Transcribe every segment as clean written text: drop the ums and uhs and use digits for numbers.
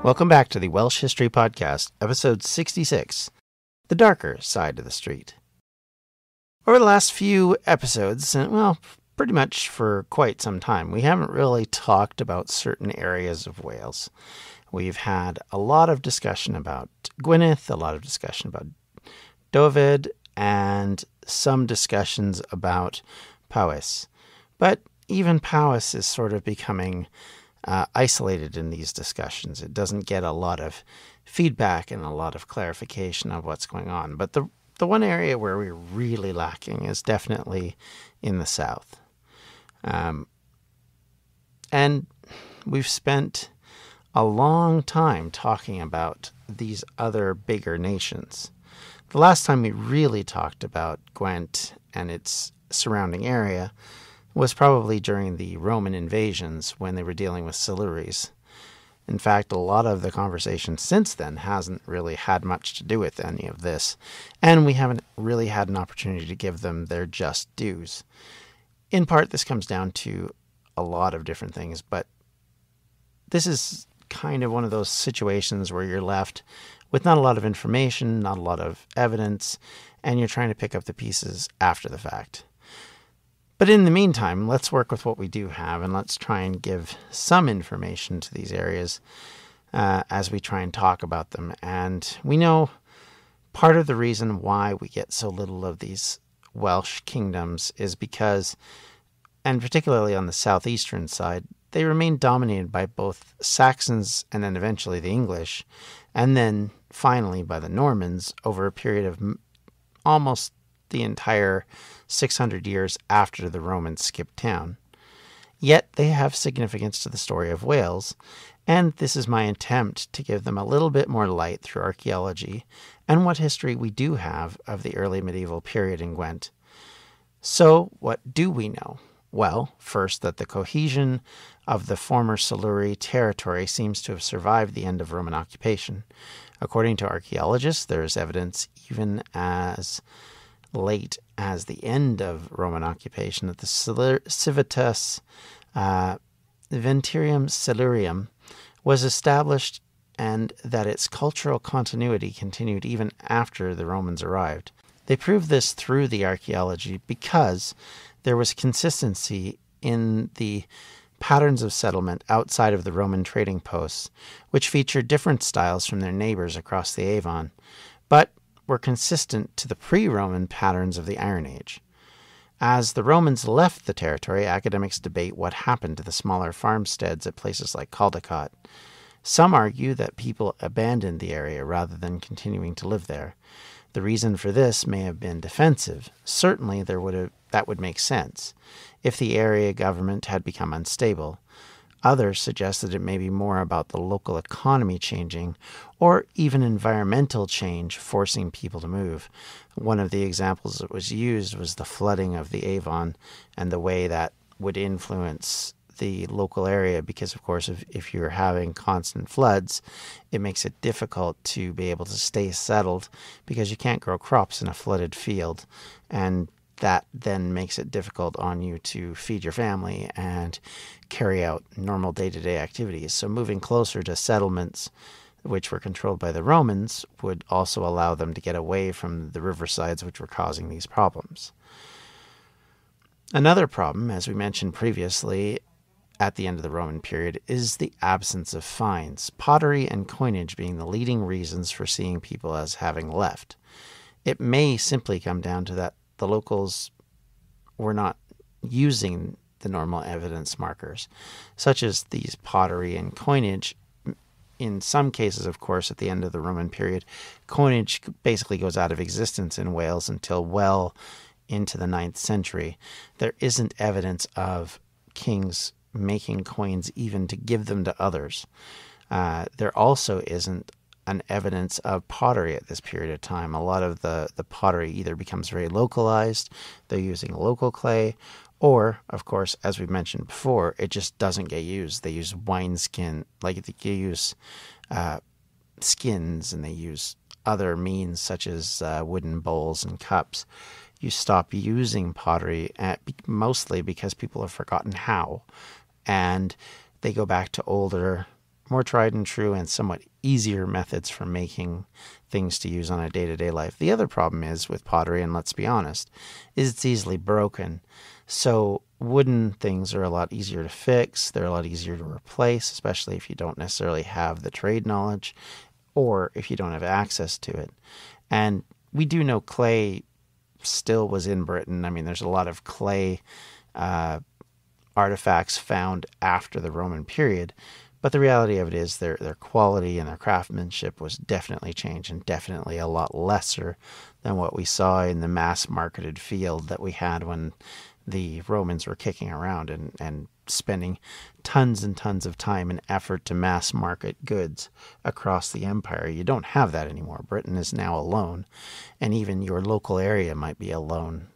Welcome back to the Welsh History Podcast, episode 66, The Darker Side of the Street. Over the last few episodes, and well, pretty much for quite some time, we haven't really talked about certain areas of Wales. We've had a lot of discussion about Gwent, a lot of discussion about Dyfed, and some discussions about Powys. But even Powys is sort of becoming isolated in these discussions. It doesn't get a lot of feedback and a lot of clarification of what's going on. But the one area where we're really lacking is definitely in the south. And we've spent a long time talking about these other bigger nations. The last time we really talked about Gwent and its surrounding area was probably during the Roman invasions when they were dealing with Silures. In fact, a lot of the conversation since then hasn't really had much to do with any of this, and we haven't really had an opportunity to give them their just dues. In part, this comes down to a lot of different things, but this is kind of one of those situations where you're left with not a lot of information, not a lot of evidence, and you're trying to pick up the pieces after the fact. But in the meantime, let's work with what we do have, and let's try and give some information to these areas as we try and talk about them. And we know part of the reason why we get so little of these Welsh kingdoms is because, and particularly on the southeastern side, they remain dominated by both Saxons and then eventually the English, and then finally by the Normans over a period of almost the entire 600 years after the Romans skipped town. Yet they have significance to the story of Wales, and this is my attempt to give them a little bit more light through archaeology and what history we do have of the early medieval period in Gwent. So, what do we know? Well, first, that the cohesion of the former Silure territory seems to have survived the end of Roman occupation. According to archaeologists, there is evidence even as late as the end of Roman occupation that the civitas Venturium Silurium was established and that its cultural continuity continued even after the Romans arrived. They proved this through the archaeology because there was consistency in the patterns of settlement outside of the Roman trading posts, which featured different styles from their neighbors across the Avon, but were consistent to the pre-Roman patterns of the Iron Age. As the Romans left the territory, academics debate what happened to the smaller farmsteads at places like Caldicot. Some argue that people abandoned the area rather than continuing to live there. The reason for this may have been defensive. Certainly that would make sense if the area government had become unstable. Others suggested it may be more about the local economy changing or even environmental change forcing people to move. One of the examples that was used was the flooding of the Avon and the way that would influence the local area because, of course, if you're having constant floods, it makes it difficult to be able to stay settled because you can't grow crops in a flooded field, and that then makes it difficult on you to feed your family and carry out normal day-to-day activities. So moving closer to settlements, which were controlled by the Romans, would also allow them to get away from the riversides which were causing these problems. Another problem, as we mentioned previously, at the end of the Roman period, is the absence of finds, pottery and coinage being the leading reasons for seeing people as having left. It may simply come down to that the locals were not using the normal evidence markers, such as these pottery and coinage. In some cases, of course, at the end of the Roman period, coinage basically goes out of existence in Wales until well into the 9th century. There isn't evidence of kings making coins even to give them to others. There also isn't an evidence of pottery at this period of time. A lot of the pottery either becomes very localized, they're using local clay, or, of course, as we mentioned before, it just doesn't get used. They use wineskin, like they use skins, and they use other means such as wooden bowls and cups. You stop using pottery mostly because people have forgotten how, and they go back to older, more tried and true and somewhat easier methods for making things to use on a day-to-day life. The other problem is with pottery, and let's be honest, is it's easily broken. So wooden things are a lot easier to fix. They're a lot easier to replace, especially if you don't necessarily have the trade knowledge or if you don't have access to it. And we do know clay still was in Britain. I mean, there's a lot of clay artifacts found after the Roman period, but the reality of it is their quality and their craftsmanship was definitely changed and definitely a lot lesser than what we saw in the mass-marketed field that we had when the Romans were kicking around and spending tons and tons of time and effort to mass market goods across the empire. You don't have that anymore. Britain is now alone, and even your local area might be alone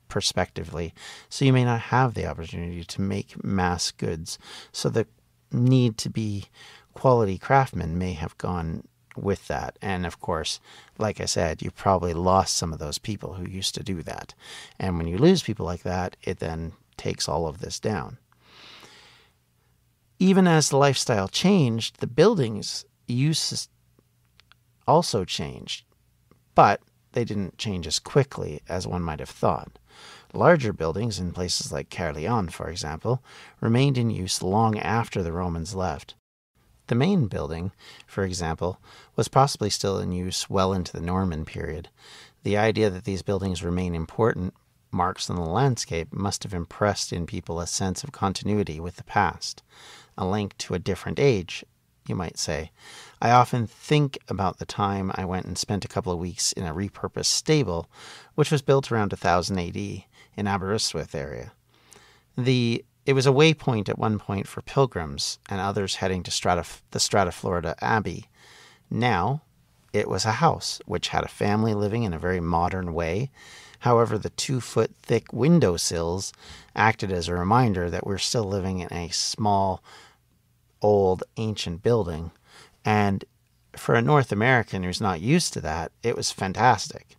prospectively. So you may not have the opportunity to make mass goods. So the need to be quality craftsmen may have gone with that. And of course, like I said, you probably lost some of those people who used to do that. And when you lose people like that, it then takes all of this down. Even as the lifestyle changed, the buildings' use also changed, but they didn't change as quickly as one might have thought. Larger buildings in places like Caerleon, for example, remained in use long after the Romans left. The main building, for example, was possibly still in use well into the Norman period. The idea that these buildings remain important marks on the landscape must have impressed in people a sense of continuity with the past, a link to a different age, you might say. I often think about the time I went and spent a couple of weeks in a repurposed stable, which was built around 1000 AD in Aberystwyth area. It was a waypoint at one point for pilgrims and others heading to the Strata Florida Abbey. Now, it was a house which had a family living in a very modern way. However, the 2-foot thick windowsills acted as a reminder that we're still living in a small, old, ancient building. And for a North American who's not used to that, it was fantastic.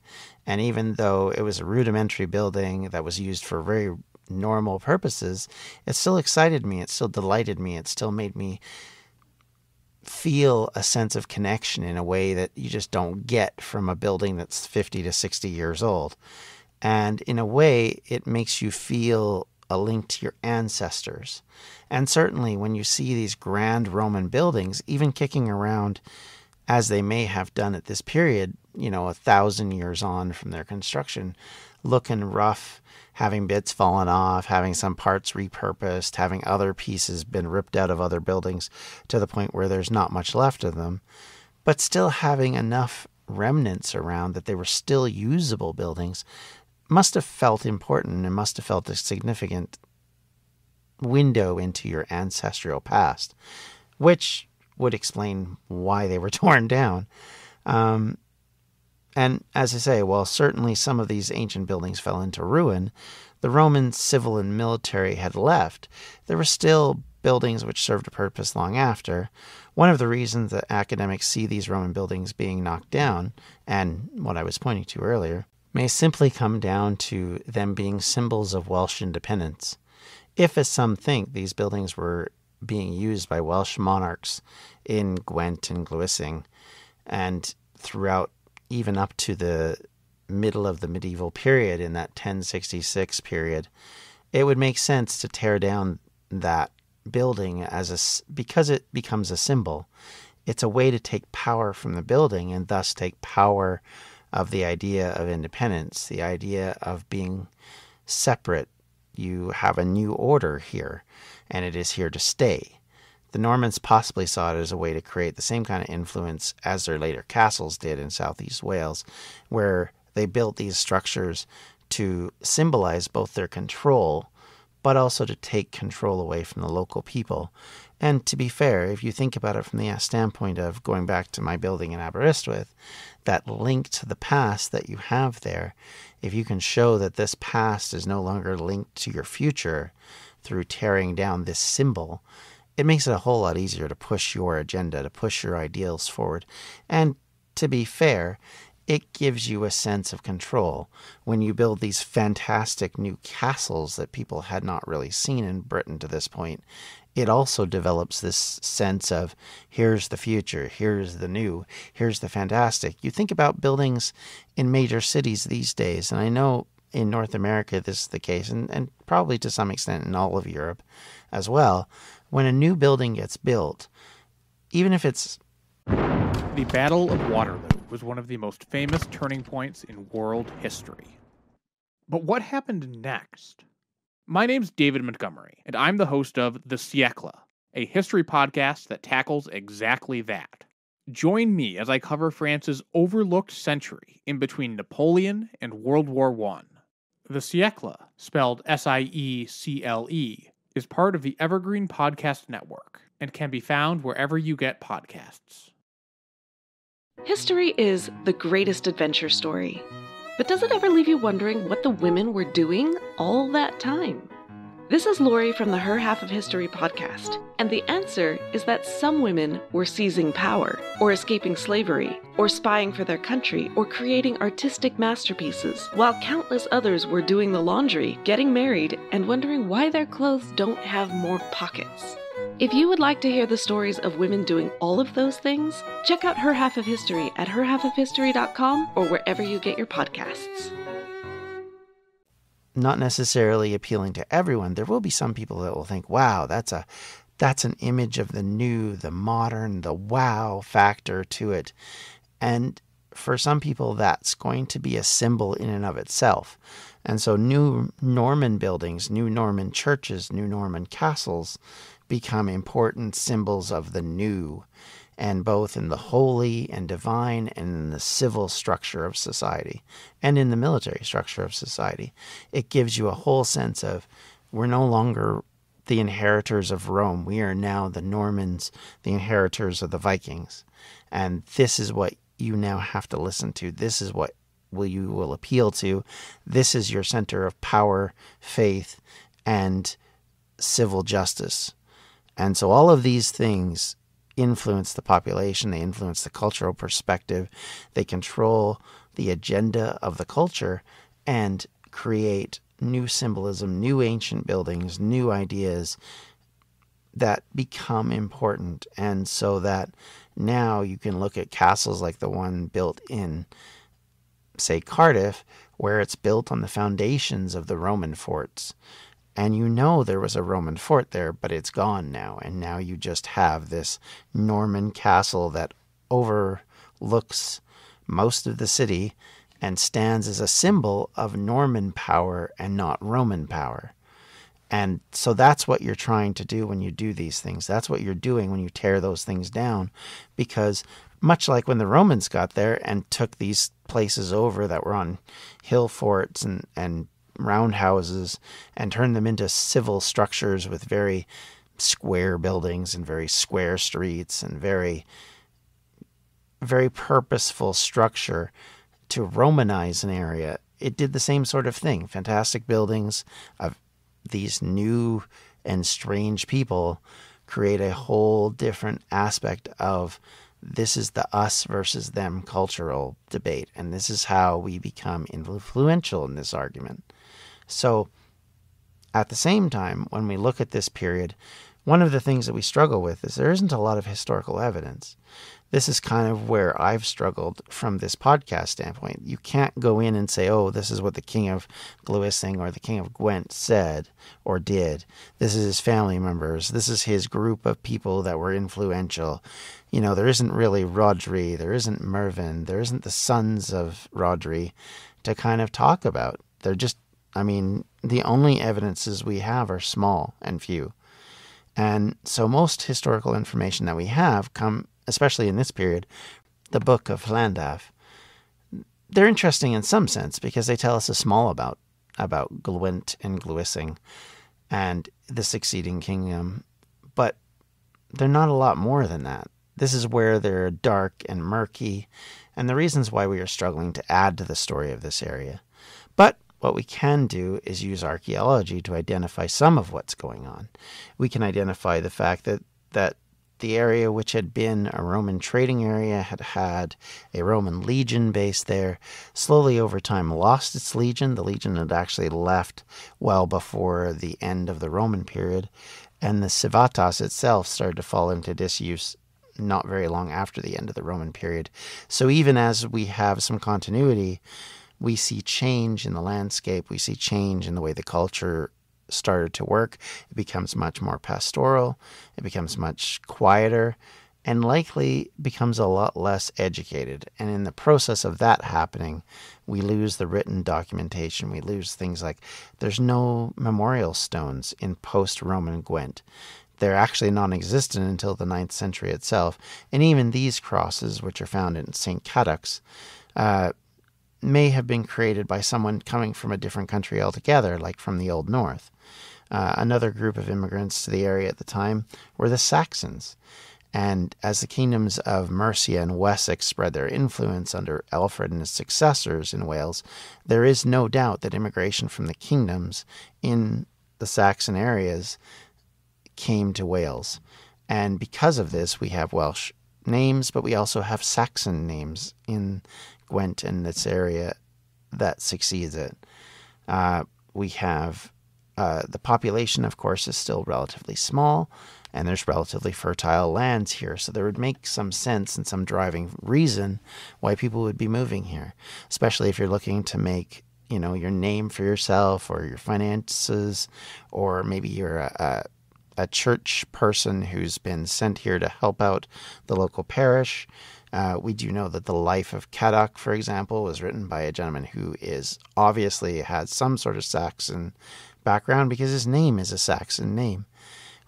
And even though it was a rudimentary building that was used for very normal purposes, it still excited me, it still delighted me, it still made me feel a sense of connection in a way that you just don't get from a building that's 50 to 60 years old. And in a way, it makes you feel a link to your ancestors. And certainly when you see these grand Roman buildings, even kicking around as they may have done at this period, 1,000 years on from their construction, looking rough, having bits fallen off, having some parts repurposed, having other pieces been ripped out of other buildings to the point where there's not much left of them, but still having enough remnants around that they were still usable buildings, must have felt important and must have felt a significant window into your ancestral past, which would explain why they were torn down. And as I say, while certainly some of these ancient buildings fell into ruin, the Roman civil and military had left, there were still buildings which served a purpose long after. One of the reasons that academics see these Roman buildings being knocked down, and what I was pointing to earlier, may simply come down to them being symbols of Welsh independence. If, as some think, these buildings were being used by Welsh monarchs in Gwent and Glywysing, and throughout even up to the middle of the medieval period, in that 1066 period, it would make sense to tear down that building because it becomes a symbol. It's a way to take power from the building and thus take power of the idea of independence, the idea of being separate. You have a new order here, and it is here to stay. The Normans possibly saw it as a way to create the same kind of influence as their later castles did in southeast Wales, where they built these structures to symbolize both their control, but also to take control away from the local people. And to be fair, if you think about it from the standpoint of going back to my building in Aberystwyth, that link to the past that you have there, if you can show that this past is no longer linked to your future through tearing down this symbol, it makes it a whole lot easier to push your agenda, to push your ideals forward. And to be fair, it gives you a sense of control. When you build these fantastic new castles that people had not really seen in Britain to this point, it also develops this sense of here's the future, here's the new, here's the fantastic. You think about buildings in major cities these days, and I know in North America this is the case, and probably to some extent in all of Europe as well. When a new building gets built, even if it's... The Battle of Waterloo was one of the most famous turning points in world history. But what happened next? My name's David Montgomery, and I'm the host of The Siècle, a history podcast that tackles exactly that. Join me as I cover France's overlooked century in between Napoleon and World War I. The Siècle, spelled S-I-E-C-L-E, is part of the Evergreen Podcast Network and can be found wherever you get podcasts. History is the greatest adventure story. But does it ever leave you wondering what the women were doing all that time? This is Lori from the Her Half of History podcast, and the answer is that some women were seizing power, or escaping slavery, or spying for their country, or creating artistic masterpieces, while countless others were doing the laundry, getting married, and wondering why their clothes don't have more pockets. If you would like to hear the stories of women doing all of those things, check out Her Half of History at herhalfofhistory.com or wherever you get your podcasts. Not necessarily appealing to everyone. There will be some people that will think, wow, that's an image of the new, the modern, the wow factor to it. And for some people, that's going to be a symbol in and of itself. And so new Norman buildings, new Norman churches, new Norman castles become important symbols of the new, and both in the holy and divine and in the civil structure of society and in the military structure of society. It gives you a whole sense of we're no longer the inheritors of Rome. We are now the Normans, the inheritors of the Vikings. And this is what you now have to listen to. This is what you will appeal to. This is your center of power, faith, and civil justice. And so all of these things influence the population. They influence the cultural perspective. They control the agenda of the culture and create new symbolism, new ancient buildings, new ideas that become important. And so that now you can look at castles like the one built in, say, Cardiff, where it's built on the foundations of the Roman forts. And you know there was a Roman fort there, but it's gone now. And now you just have this Norman castle that overlooks most of the city and stands as a symbol of Norman power and not Roman power. And so that's what you're trying to do when you do these things. That's what you're doing when you tear those things down. Because much like when the Romans got there and took these places over that were on hill forts and roundhouses and turned them into civil structures with very square buildings and very square streets and very, very purposeful structure to Romanize an area. It did the same sort of thing. Fantastic buildings of these new and strange people create a whole different aspect of this is the us versus them cultural debate. And this is how we become influential in this argument. So at the same time, when we look at this period, one of the things that we struggle with is there isn't a lot of historical evidence. This is kind of where I've struggled from this podcast standpoint. You can't go in and say, oh, this is what the King of Gluissing or the King of Gwent said or did. This is his family members. This is his group of people that were influential. You know, there isn't really Rodri. There isn't Mervyn. There isn't the sons of Rodri to kind of talk about. They're just, the only evidences we have are small and few. And so most historical information that we have come, especially in this period, the Book of Llandaff. They're interesting in some sense because they tell us a small about Gwent and Gluissing and the succeeding kingdom, but they're not a lot more than that. This is where they're dark and murky, and the reasons why we are struggling to add to the story of this area. But what we can do is use archaeology to identify some of what's going on. We can identify the fact that the area which had been a Roman trading area had a Roman legion based there, slowly over time lost its legion. The legion had actually left well before the end of the Roman period. And the civitas itself started to fall into disuse not very long after the end of the Roman period. So even as we have some continuity, we see change in the landscape. We see change in the way the culture started to work. It becomes much more pastoral. It becomes much quieter, and likely becomes a lot less educated. And in the process of that happening, we lose the written documentation. We lose things like there's no memorial stones in post-Roman Gwent. They're actually non-existent until the 9th century itself. And even these crosses, which are found in St. Cadoc's, may have been created by someone coming from a different country altogether, like from the Old North. Another group of immigrants to the area at the time were the Saxons. And as the kingdoms of Mercia and Wessex spread their influence under Alfred and his successors in Wales, there is no doubt that immigration from the kingdoms in the Saxon areas came to Wales. And because of this, we have Welsh names, but we also have Saxon names in Gwent and this area that succeeds it. We have the population, of course, is still relatively small, and there's relatively fertile lands here. So there would make some sense and some driving reason why people would be moving here, especially if you're looking to make, your name for yourself or your finances, or maybe you're a church person who's been sent here to help out the local parish. We do know that the Life of Cadoc, for example, was written by a gentleman who is obviously has some sort of Saxon background because his name is a Saxon name.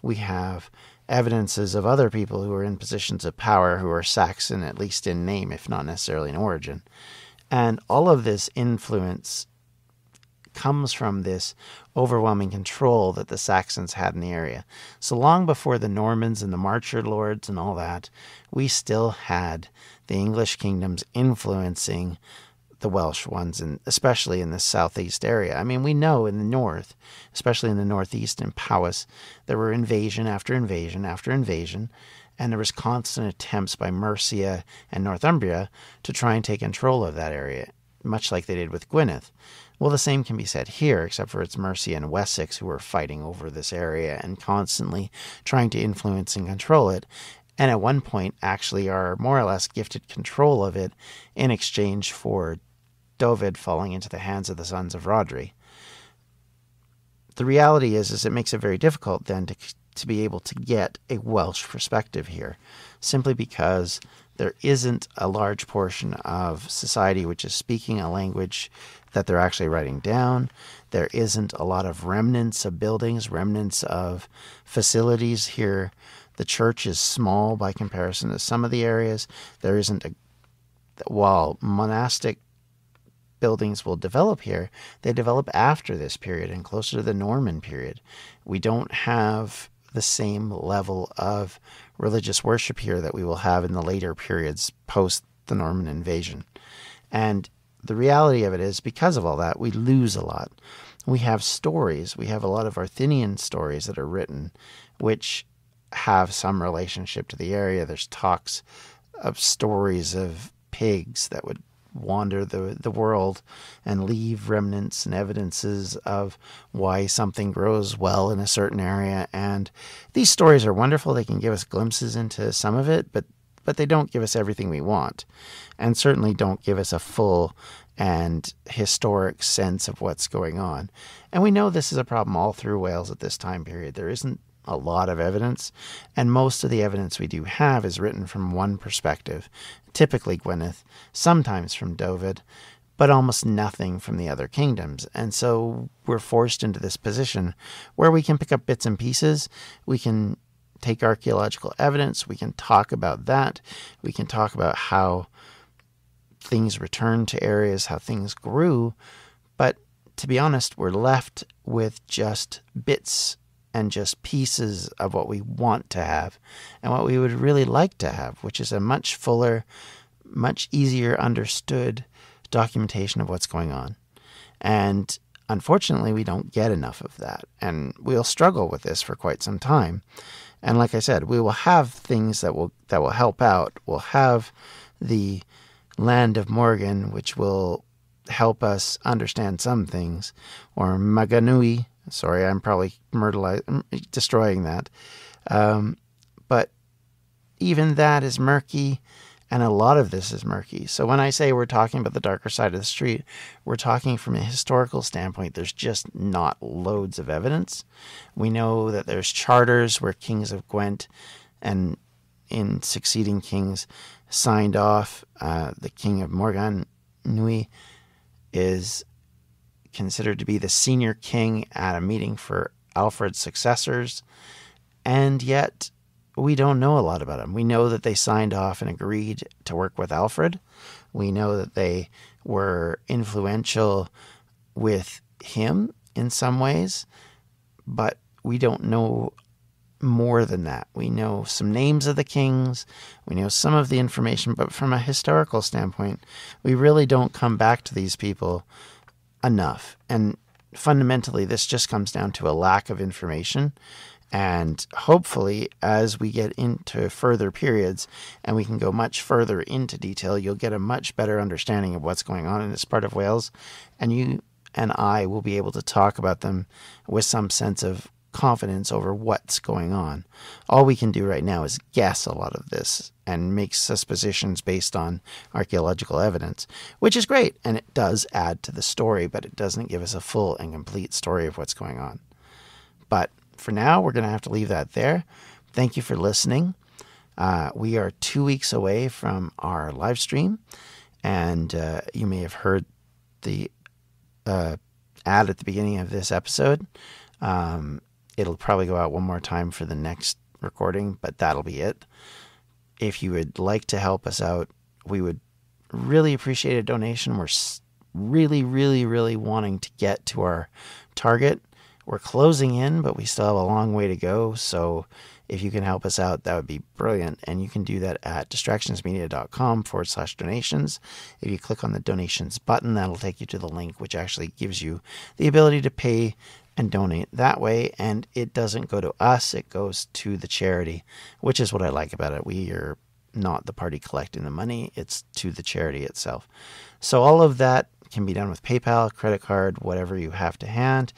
We have evidences of other people who are in positions of power who are Saxon, at least in name, if not necessarily in origin. And all of this influence comes from this overwhelming control that the Saxons had in the area. So long before the Normans and the Marcher lords and all that, we still had the English kingdoms influencing the Welsh ones, and especially in the southeast area. I mean, we know in the north, especially in the northeast in Powys, there were invasion after invasion after invasion, and there was constant attempts by Mercia and Northumbria to try and take control of that area, much like they did with Gwynedd. Well, the same can be said here, except for it's Mercia and Wessex who were fighting over this area and constantly trying to influence and control it, and at one point actually are more or less gifted control of it in exchange for Dovid falling into the hands of the sons of Rhodri. The reality is it makes it very difficult then to be able to get a Welsh perspective here, simply because there isn't a large portion of society which is speaking a language that they're actually writing down. There isn't a lot of remnants of buildings, remnants of facilities here. The church is small by comparison to some of the areas. There isn't while monastic buildings will develop here, they develop after this period and closer to the Norman period. We don't have the same level of religious worship here that we will have in the later periods post the Norman invasion. And the reality of it is, because of all that, we lose a lot. We have stories. We have a lot of Arthurian stories that are written, which have some relationship to the area. There's talks of stories of pigs that would wander the world and leave remnants and evidences of why something grows well in a certain area. And these stories are wonderful. They can give us glimpses into some of it, but they don't give us everything we want, and certainly don't give us a full and historic sense of what's going on. And we know this is a problem all through Wales at this time period. There isn't a lot of evidence, and most of the evidence we do have is written from one perspective, typically Gwynedd, sometimes from Dovid, but almost nothing from the other kingdoms. And so we're forced into this position where we can pick up bits and pieces. We can take archaeological evidence. We can talk about that. We can talk about how things returned to areas, how things grew. But to be honest, we're left with just bits and just pieces of what we want to have and what we would really like to have, which is a much fuller, much easier understood documentation of what's going on. And unfortunately, we don't get enough of that. And we'll struggle with this for quite some time. And like I said, we will have things that will help out. We'll have the Land of Morgan, which will help us understand some things, or Maganui, Sorry, I'm probably destroying that. But even that is murky, and a lot of this is murky. So when I say we're talking about the darker side of the street, we're talking from a historical standpoint. There's just not loads of evidence. We know that there's charters where kings of Gwent and in succeeding kings signed off. The king of Morgan Nui is considered to be the senior king at a meeting for Alfred's successors, and yet we don't know a lot about him. We know that they signed off and agreed to work with Alfred. We know that they were influential with him in some ways, but we don't know more than that. We know some names of the kings, we know some of the information, but from a historical standpoint, we really don't come back to these people enough. And fundamentally, this just comes down to a lack of information. And hopefully, as we get into further periods and we can go much further into detail, you'll get a much better understanding of what's going on in this part of Wales. And you and I will be able to talk about them with some sense of confidence over what's going on. All we can do right now is guess a lot of this and make suppositions based on archaeological evidence, which is great. And it does add to the story, but it doesn't give us a full and complete story of what's going on. But for now, we're going to have to leave that there. Thank you for listening. We are 2 weeks away from our live stream, and you may have heard the ad at the beginning of this episode. It'll probably go out one more time for the next recording, but that'll be it. If you would like to help us out, we would really appreciate a donation. We're really, really, really wanting to get to our target. We're closing in, but we still have a long way to go. So if you can help us out, that would be brilliant. And you can do that at distractionsmedia.com/donations. If you click on the donations button, that'll take you to the link, which actually gives you the ability to pay and donate that way. And it doesn't go to us, it goes to the charity, which is what I like about it. We are not the party collecting the money, it's to the charity itself. So all of that can be done with PayPal, credit card, whatever you have to hand.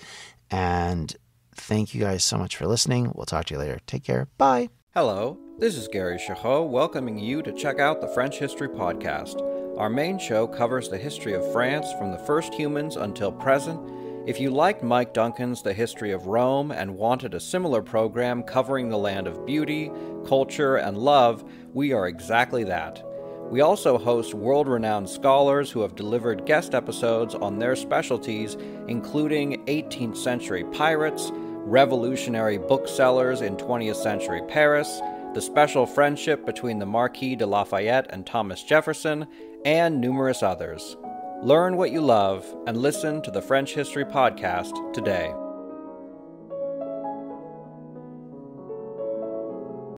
And thank you guys so much for listening. We'll talk to you later. Take care. Bye. Hello, this is Gary Chahot welcoming you to check out the French History Podcast. Our main show covers the history of France from the first humans until present. If you liked Mike Duncan's The History of Rome and wanted a similar program covering the land of beauty, culture, and love, we are exactly that. We also host world-renowned scholars who have delivered guest episodes on their specialties, including 18th century pirates, revolutionary booksellers in 20th century Paris, the special friendship between the Marquis de Lafayette and Thomas Jefferson, and numerous others. Learn what you love and listen to the French History Podcast today.